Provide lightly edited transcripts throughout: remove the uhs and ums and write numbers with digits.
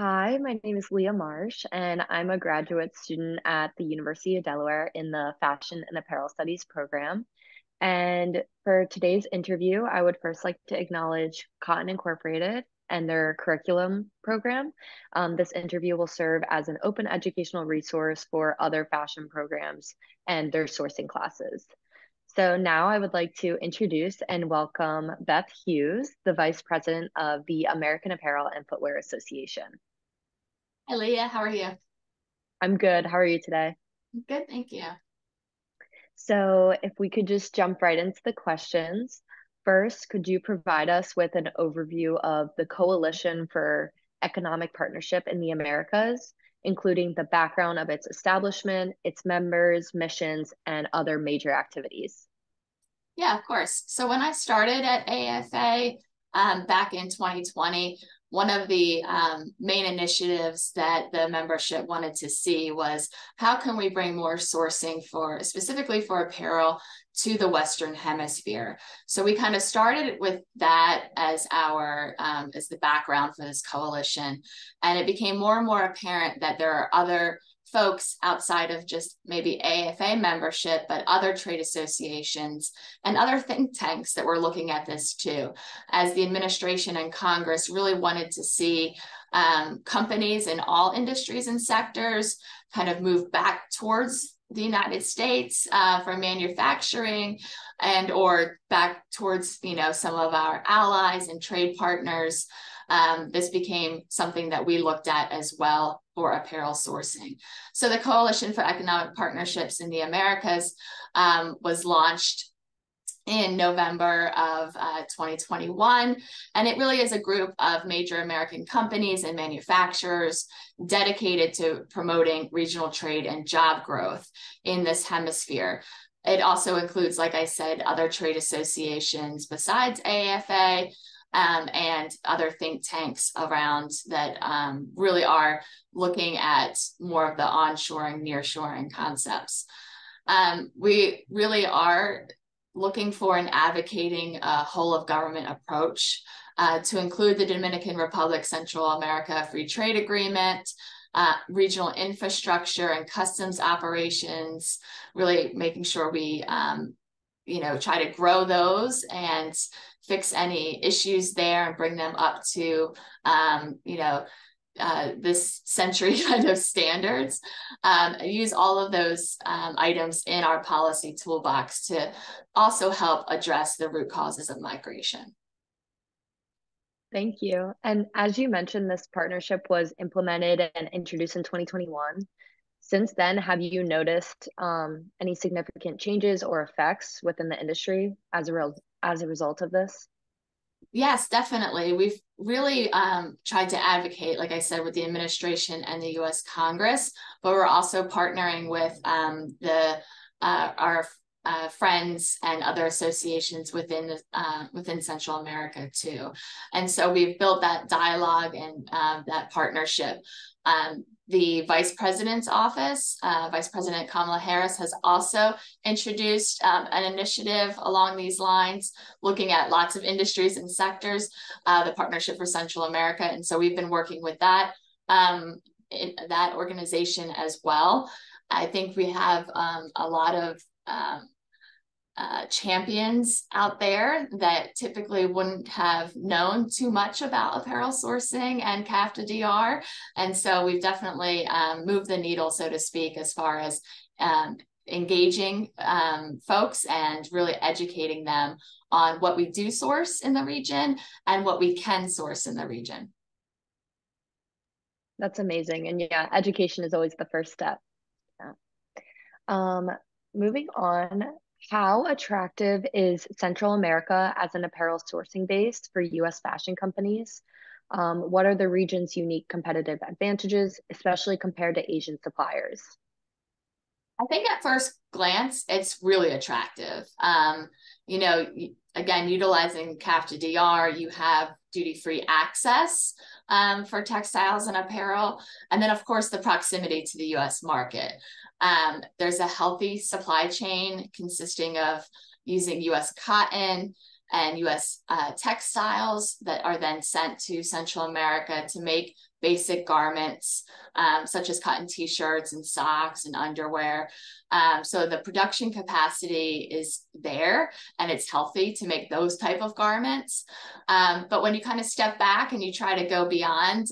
Hi, my name is Leah Marsh, and I'm a graduate student at the University of Delaware in the Fashion and Apparel Studies program. And for today's interview, I would first like to acknowledge Cotton Incorporated and their curriculum program. This interview will serve as an open educational resource for other fashion programs and their sourcing classes. So now I would like to introduce and welcome Beth Hughes, the Vice President of the American Apparel and Footwear Association. Hi, Leah. How are you? I'm good. How are you today? Good, thank you. So, if we could just jump right into the questions. First, could you provide us with an overview of the Coalition for Economic Partnership in the Americas, including the background of its establishment, its members, missions, and other major activities? Yeah, of course. So when I started at AAFA back in 2020, one of the main initiatives that the membership wanted to see was how can we bring more sourcing for specifically for apparel to the Western Hemisphere. So we kind of started with that as our as the background for this coalition, and it became more and more apparent that there are other folks outside of just maybe AAFA membership, but other trade associations and other think tanks that were looking at this too, as the administration and Congress really wanted to see companies in all industries and sectors kind of move back towards the United States for manufacturing and or back towards, some of our allies and trade partners. This became something that we looked at as well for apparel sourcing. So the Coalition for Economic Partnerships in the Americas was launched in November of 2021. And it really is a group of major American companies and manufacturers dedicated to promoting regional trade and job growth in this hemisphere. It also includes, like I said, other trade associations besides AAFA, and other think tanks around that really are looking at more of the onshoring, nearshoring concepts. We really are looking for and advocating a whole of government approach to include the Dominican Republic, Central America Free Trade Agreement, regional infrastructure and customs operations, really making sure we try to grow those and fix any issues there and bring them up to, this century kind of standards. Use all of those items in our policy toolbox to also help address the root causes of migration. Thank you. And as you mentioned, this partnership was implemented and introduced in 2021. Since then, have you noticed any significant changes or effects within the industry as a result of this? Yes, definitely. We've really tried to advocate, like I said, with the administration and the U.S. Congress, but we're also partnering with our friends and other associations within Central America too. And so we've built that dialogue and that partnership. The Vice President's office, Vice President Kamala Harris, has also introduced an initiative along these lines, looking at lots of industries and sectors, the Partnership for Central America. And so we've been working with that, in that organization as well. I think we have a lot of champions out there that typically wouldn't have known too much about apparel sourcing and CAFTA-DR. And so we've definitely moved the needle, so to speak, as far as engaging folks and really educating them on what we do source in the region and what we can source in the region. That's amazing. And yeah, education is always the first step. Yeah. Moving on, how attractive is Central America as an apparel sourcing base for US fashion companies? What are the region's unique competitive advantages, especially compared to Asian suppliers? I think at first glance, it's really attractive. Again, utilizing CAFTA-DR, you have duty-free access for textiles and apparel. And then, of course, the proximity to the US market. There's a healthy supply chain consisting of using US cotton and US textiles that are then sent to Central America to make basic garments, such as cotton t-shirts and socks and underwear. So the production capacity is there, and it's healthy to make those type of garments. But when you kind of step back and you try to go beyond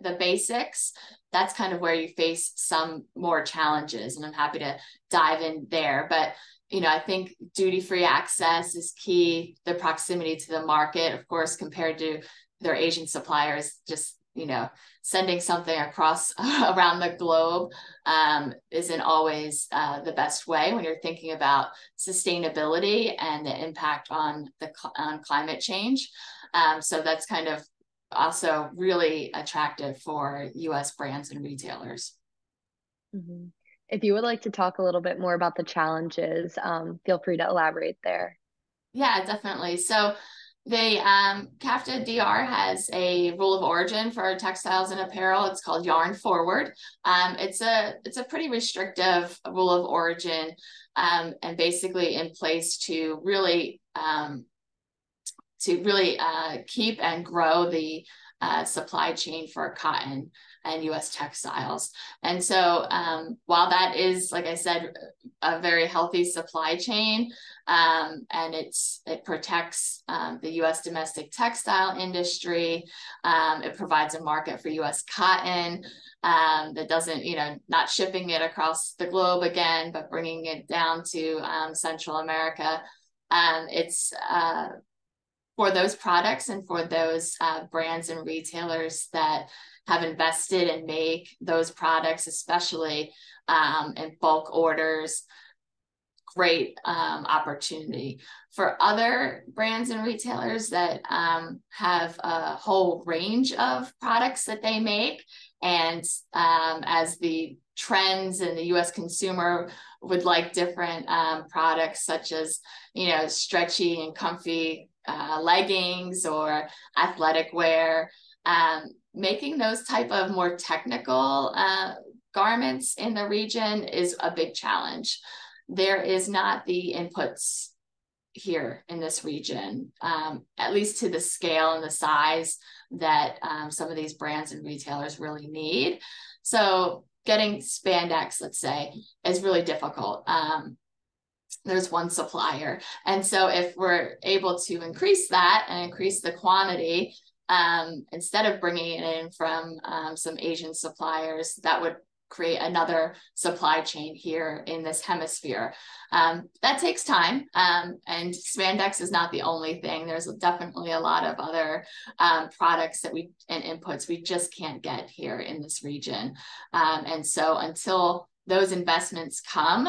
the basics, that's kind of where you face some more challenges, and I'm happy to dive in there. But I think duty-free access is key. The proximity to the market, of course, compared to their Asian suppliers, just sending something across around the globe isn't always the best way when you're thinking about sustainability and the impact on climate change. So that's kind of also really attractive for U.S. brands and retailers. Mm-hmm. If you would like to talk a little bit more about the challenges, feel free to elaborate there. Yeah, definitely. So the CAFTA-DR has a rule of origin for textiles and apparel. It's called yarn forward. It's a pretty restrictive rule of origin, and basically in place to really keep and grow the supply chain for cotton and U.S. textiles. And so while that is, like I said, a very healthy supply chain, and it protects the U.S. domestic textile industry, it provides a market for U.S. cotton that doesn't, not shipping it across the globe again, but bringing it down to Central America. It's for those products and for those brands and retailers that have invested and make those products, especially in bulk orders, great opportunity. For other brands and retailers that have a whole range of products that they make, and as the trends in the U.S. consumer would like different products, such as stretchy and comfy leggings or athletic wear, making those type of more technical garments in the region is a big challenge. There is not the inputs here in this region, at least to the scale and the size that some of these brands and retailers really need. So getting spandex, let's say, is really difficult. There's one supplier. And so if we're able to increase that and increase the quantity, instead of bringing it in from some Asian suppliers, that would create another supply chain here in this hemisphere. That takes time, and spandex is not the only thing. There's definitely a lot of other products and inputs we just can't get here in this region. And so until those investments come,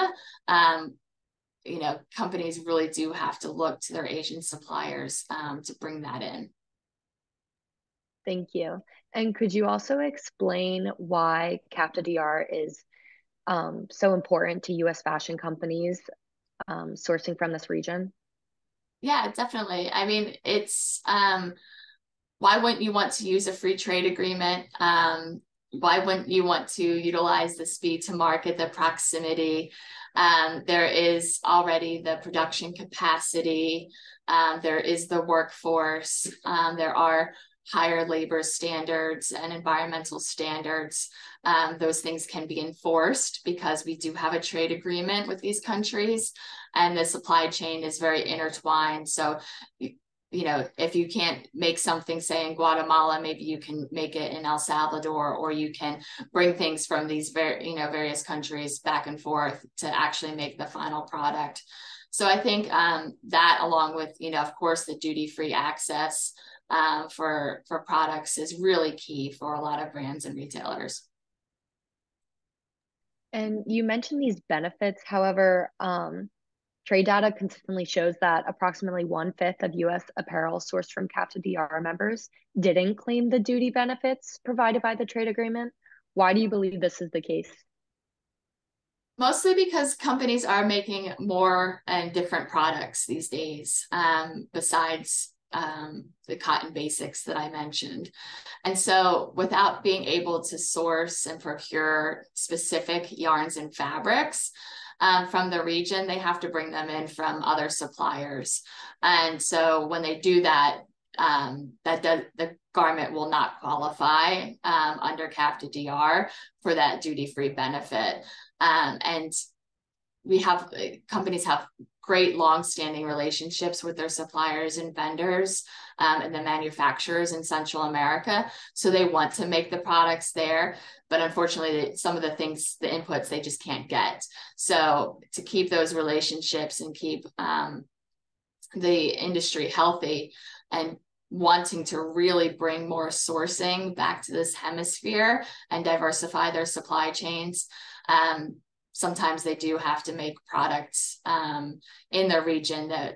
companies really do have to look to their Asian suppliers to bring that in. Thank you. And could you also explain why CAFTA-DR is so important to U.S. fashion companies sourcing from this region? Yeah, definitely. I mean, it's why wouldn't you want to use a free trade agreement? Why wouldn't you want to utilize the speed to market, the proximity? There is already the production capacity. There is the workforce. There are higher labor standards and environmental standards. Those things can be enforced because we do have a trade agreement with these countries, and the supply chain is very intertwined. So, if you can't make something, say in Guatemala, maybe you can make it in El Salvador, or you can bring things from these various countries back and forth to actually make the final product. So I think that, along with, of course, the duty-free access for products is really key for a lot of brands and retailers. And you mentioned these benefits. However, trade data consistently shows that approximately 1/5 of U.S. apparel sourced from CAFTA-DR members didn't claim the duty benefits provided by the trade agreement. Why do you believe this is the case? Mostly because companies are making more and different products these days, besides the cotton basics that I mentioned. And so without being able to source and procure specific yarns and fabrics from the region, they have to bring them in from other suppliers. And so when they do that, the garment will not qualify under CAFTA-DR for that duty-free benefit. And companies have great long-standing relationships with their suppliers and vendors and the manufacturers in Central America. So they want to make the products there, but unfortunately some of the inputs they just can't get. So to keep those relationships and keep the industry healthy and wanting to really bring more sourcing back to this hemisphere and diversify their supply chains, sometimes they do have to make products in the region that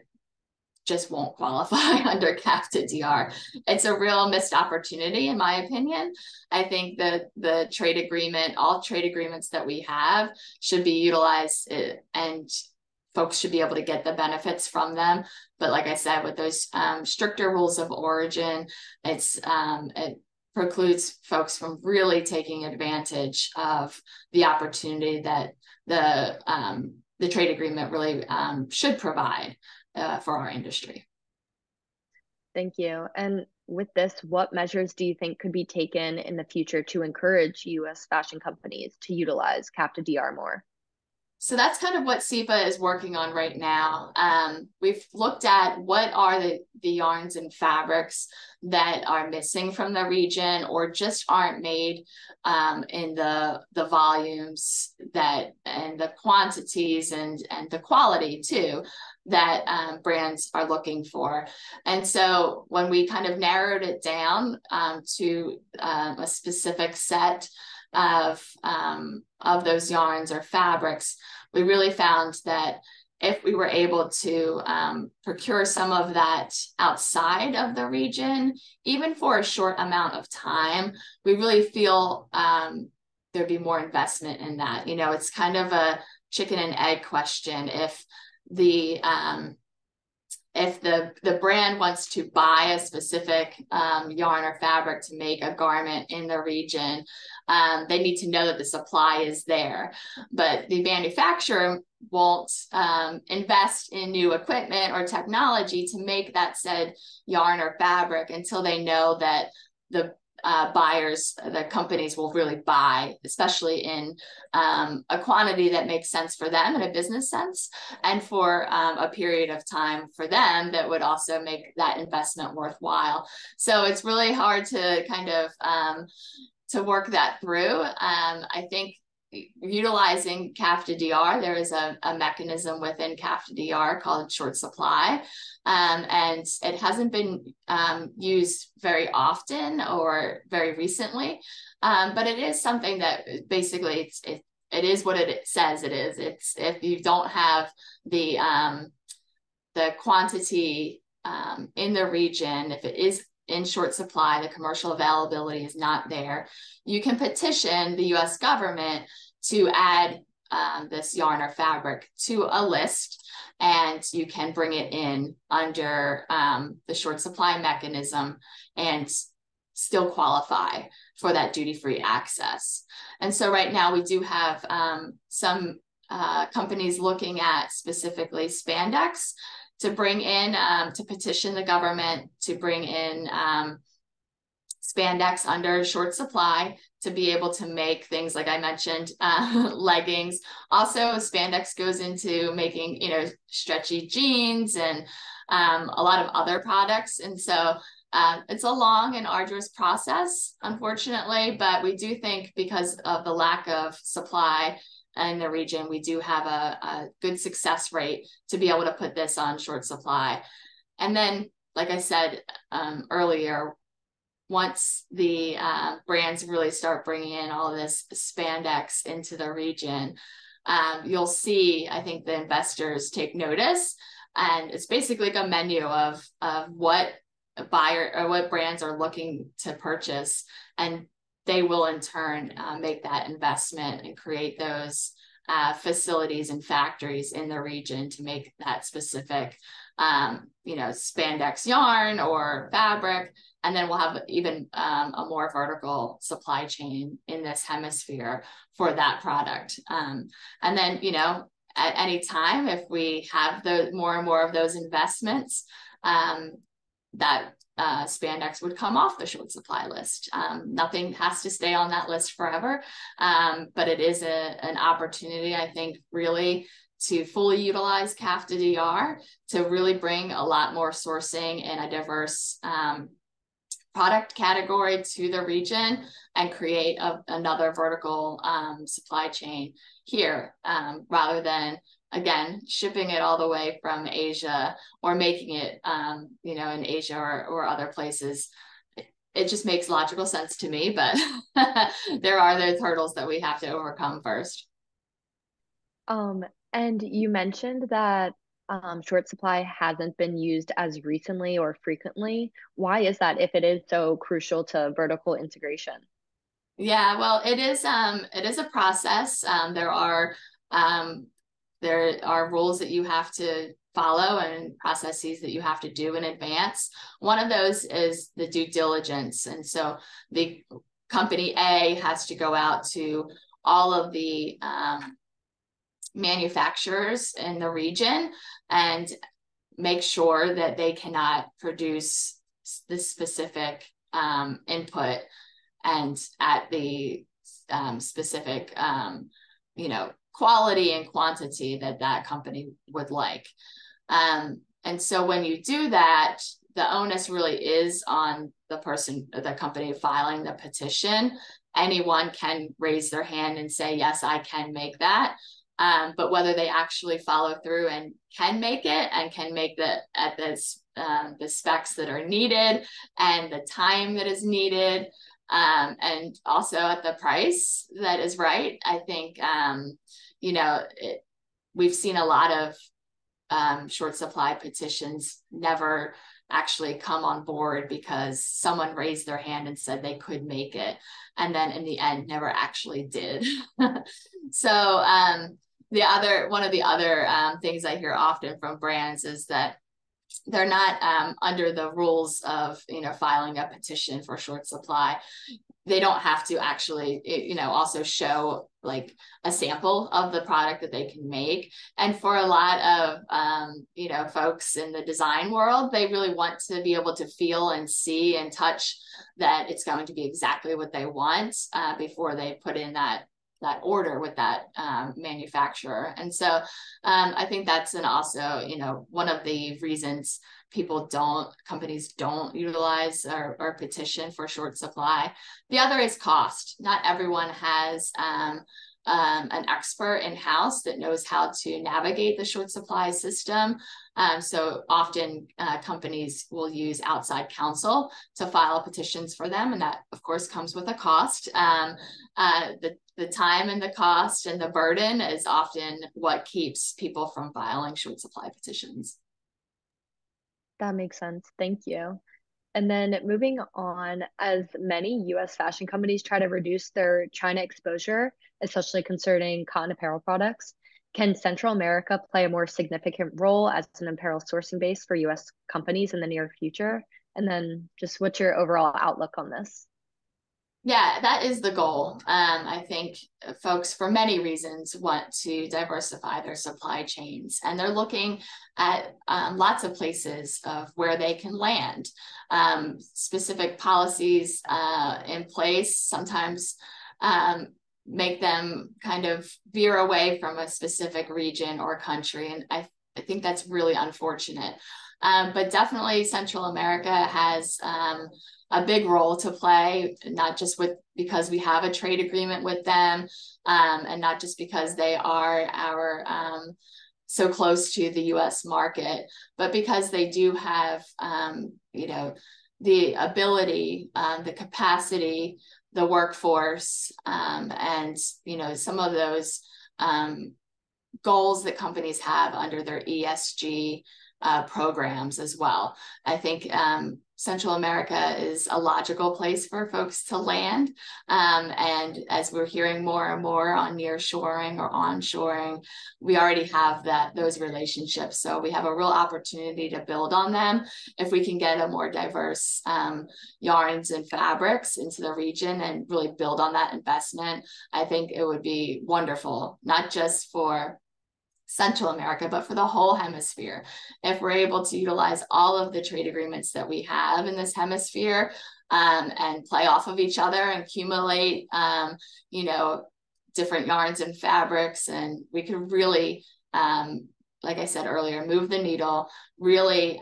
just won't qualify under CAFTA-DR. It's a real missed opportunity, in my opinion. I think that the trade agreement, all trade agreements that we have, should be utilized, and folks should be able to get the benefits from them. But like I said, with those stricter rules of origin, it precludes folks from really taking advantage of the opportunity that the trade agreement really should provide for our industry. Thank you. And with this, what measures do you think could be taken in the future to encourage U.S. fashion companies to utilize CAFTA-DR more? So that's kind of what CEPA is working on right now. We've looked at what are the yarns and fabrics that are missing from the region or just aren't made in the volumes and the quantities and the quality too that brands are looking for. And so when we kind of narrowed it down to a specific set of those yarns or fabrics, we really found that if we were able to procure some of that outside of the region, even for a short amount of time, we really feel there'd be more investment in that. You know, it's kind of a chicken and egg question. If the brand wants to buy a specific yarn or fabric to make a garment in the region, they need to know that the supply is there. But the manufacturer won't invest in new equipment or technology to make that said yarn or fabric until they know that the buyers, the companies will really buy, especially in a quantity that makes sense for them in a business sense, and for a period of time for them that would also make that investment worthwhile. So it's really hard to kind of to work that through. I think utilizing CAFTA-DR, there is a mechanism within CAFTA-DR called short supply, and it hasn't been used very often or very recently, but it is something that basically it is what it says it is. It's if you don't have the quantity in the region, if it is in short supply, the commercial availability is not there, you can petition the U.S. government to add this yarn or fabric to a list, and you can bring it in under the short supply mechanism and still qualify for that duty-free access. And so right now we do have some companies looking at specifically spandex to bring in, to petition the government to bring in spandex under short supply to be able to make things like I mentioned, leggings. Also, spandex goes into making, stretchy jeans and a lot of other products. And so it's a long and arduous process, unfortunately, but we do think because of the lack of supply in the region, we do have a good success rate to be able to put this on short supply. And then, like I said earlier, once the brands really start bringing in all of this spandex into the region, you'll see, I think, the investors take notice. And it's basically like a menu of what buyer or what brands are looking to purchase. And they will in turn make that investment and create those facilities and factories in the region to make that specific, spandex yarn or fabric. And then we'll have even a more vertical supply chain in this hemisphere for that product. And then, at any time, if we have more and more of those investments, that spandex would come off the short supply list. Nothing has to stay on that list forever, but it is an opportunity, I think, really to fully utilize CAFTA-DR to really bring a lot more sourcing and a diverse product category to the region and create another vertical supply chain here, rather than, again, shipping it all the way from Asia or making it, you know, in Asia or other places. It just makes logical sense to me, but there are those hurdles that we have to overcome first. And you mentioned that short supply hasn't been used as recently or frequently. Why is that if it is so crucial to vertical integration? Yeah, well, it is a process. There are rules that you have to follow and processes that you have to do in advance. One of those is the due diligence. And so the company A has to go out to all of the manufacturers in the region and make sure that they cannot produce this specific input and at the specific you know, quality and quantity that that company would like. And so when you do that, the onus really is on the person, the company filing the petition. Anyone can raise their hand and say, yes, I can make that. But whether they actually follow through and can make it and can make the specs that are needed and the time that is needed, and also at the price that is right, I think, you know, we've seen a lot of short supply petitions never actually come on board because someone raised their hand and said they could make it, and then in the end never actually did. So one of the other things I hear often from brands is that they're not under the rules of, you know, filing a petition for short supply. They don't have to actually, you know, also show like a sample of the product that they can make. And for a lot of, you know, folks in the design world, they really want to be able to feel and see and touch that it's going to be exactly what they want before they put in that order with that manufacturer. And so I think that's also, you know, one of the reasons companies don't utilize or petition for short supply. The other is cost. Not everyone has an expert in-house that knows how to navigate the short supply system. So often companies will use outside counsel to file petitions for them. And that, of course, comes with a cost. The time and the cost and the burden is often what keeps people from filing short supply petitions. That makes sense. Thank you. And then moving on, as many US fashion companies try to reduce their China exposure, especially concerning cotton apparel products, can Central America play a more significant role as an apparel sourcing base for US companies in the near future? And then just what's your overall outlook on this? Yeah, that is the goal. I think folks, for many reasons, want to diversify their supply chains, and they're looking at lots of places of where they can land. Specific policies in place sometimes make them kind of veer away from a specific region or country, and I think that's really unfortunate. But definitely Central America has a big role to play, not just because we have a trade agreement with them, and not just because they are our so close to the US market, but because they do have you know, the ability, the capacity, the workforce, and you know, some of those goals that companies have under their ESG programs as well. I think Central America is a logical place for folks to land. And as we're hearing more and more on nearshoring or onshoring, we already have those relationships. So we have a real opportunity to build on them. If we can get a more diverse yarns and fabrics into the region and really build on that investment, I think it would be wonderful, not just for Central America, but for the whole hemisphere. If we're able to utilize all of the trade agreements that we have in this hemisphere, and play off of each other and accumulate, you know, different yarns and fabrics, and we could really, like I said earlier, move the needle, really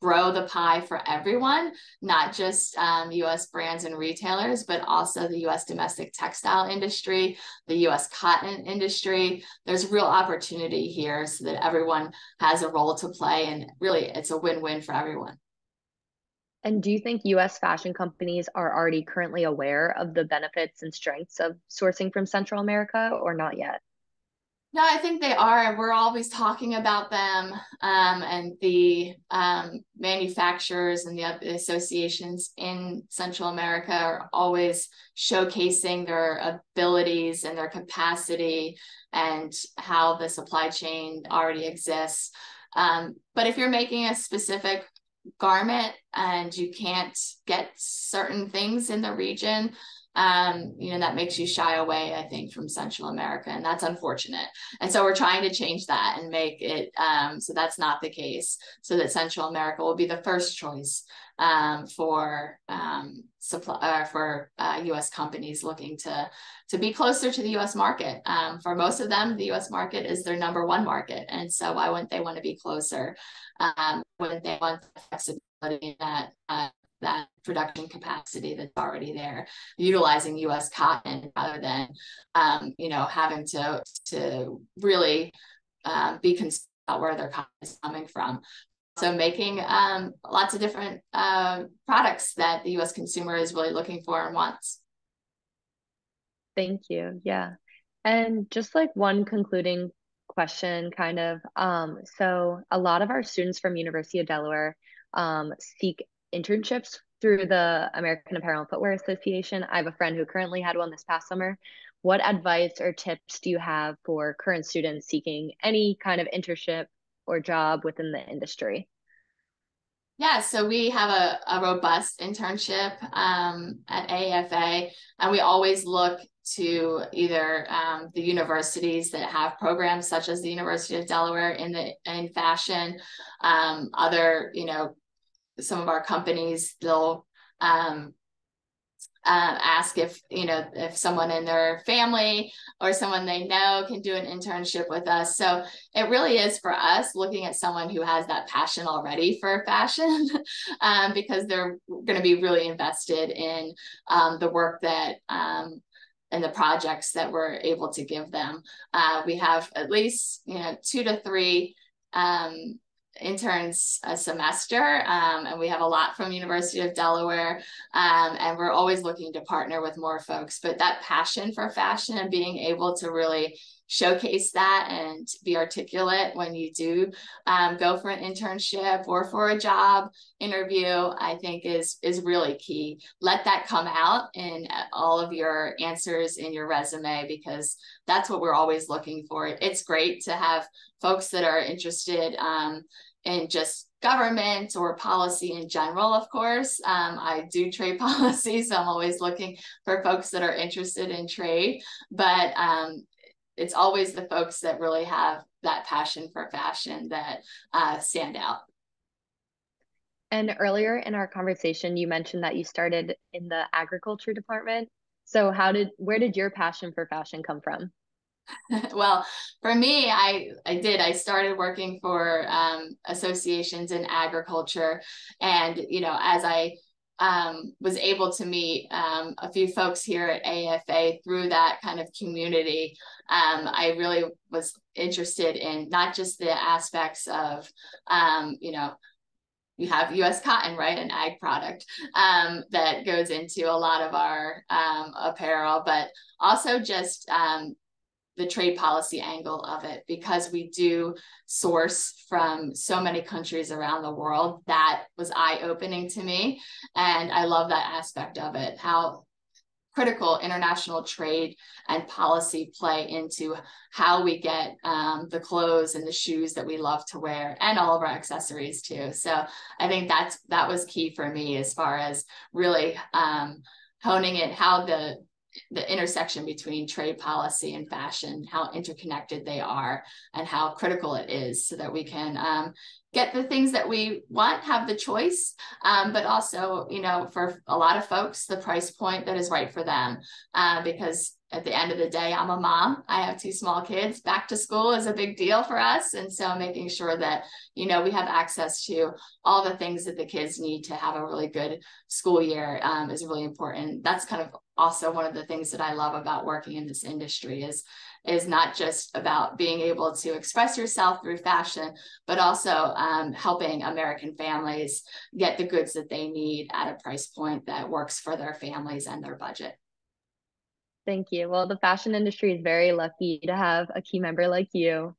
grow the pie for everyone, not just US brands and retailers, but also the US domestic textile industry, the US cotton industry. There's real opportunity here so that everyone has a role to play, and really it's a win-win for everyone. And do you think US fashion companies are already currently aware of the benefits and strengths of sourcing from Central America, or not yet? No, I think they are. We're always talking about them, and the manufacturers and the associations in Central America are always showcasing their abilities and their capacity and how the supply chain already exists. But if you're making a specific garment and you can't get certain things in the region, you know, that makes you shy away, I think, from Central America, and that's unfortunate. And so we're trying to change that and make it so that's not the case, so that Central America will be the first choice for U.S. companies looking to be closer to the U.S. market. For most of them, the U.S. market is their number one market, and so why wouldn't they want to be closer? Wouldn't they want the flexibility that production capacity that's already there, utilizing U.S. cotton rather than, you know, having to really be concerned about where their cotton is coming from. So making lots of different products that the U.S. consumer is really looking for and wants. Thank you. Yeah. And just like one concluding question, kind of, so a lot of our students from University of Delaware seek internships through the American Apparel and Footwear Association. I have a friend who currently had one this past summer. What advice or tips do you have for current students seeking any kind of internship or job within the industry? Yeah, so we have a robust internship at AAFA, and we always look to either the universities that have programs such as the University of Delaware in fashion, other, you know, some of our companies, they'll ask if, you know, if someone in their family or someone they know can do an internship with us. So it really is for us looking at someone who has that passion already for fashion, because they're going to be really invested in the work that and the projects that we're able to give them. We have at least, you know, 2 to 3 interns a semester, and we have a lot from University of Delaware, and we're always looking to partner with more folks. But that passion for fashion and being able to really showcase that and be articulate when you do go for an internship or for a job interview, I think is really key. Let that come out in all of your answers in your resume, because that's what we're always looking for. It's great to have folks that are interested in just government or policy in general, of course. I do trade policy, so I'm always looking for folks that are interested in trade, but it's always the folks that really have that passion for fashion that stand out. And earlier in our conversation, you mentioned that you started in the agriculture department. So where did your passion for fashion come from? Well, for me, I started working for associations in agriculture, and you know, as I was able to meet a few folks here at AAFA through that kind of community, I really was interested in not just the aspects of, you know, you have U.S. cotton, right, an ag product that goes into a lot of our apparel, but also just the trade policy angle of it, because we do source from so many countries around the world. That was eye-opening to me, and I love that aspect of it, how critical international trade and policy play into how we get the clothes and the shoes that we love to wear, and all of our accessories too. So I think that was key for me as far as really honing in how the the intersection between trade policy and fashion, how interconnected they are, and how critical it is so that we can get the things that we want, have the choice, but also, you know, for a lot of folks, the price point that is right for them. Because at the end of the day, I'm a mom. I have 2 small kids. Back to school is a big deal for us. And so making sure that, you know, we have access to all the things that the kids need to have a really good school year is really important. That's kind of also one of the things that I love about working in this industry is not just about being able to express yourself through fashion, but also helping American families get the goods that they need at a price point that works for their families and their budget. Thank you. Well, the fashion industry is very lucky to have a key member like you.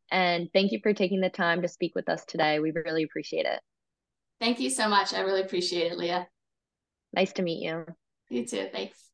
And thank you for taking the time to speak with us today. We really appreciate it. Thank you so much. I really appreciate it, Leah. Nice to meet you. You too. Thanks.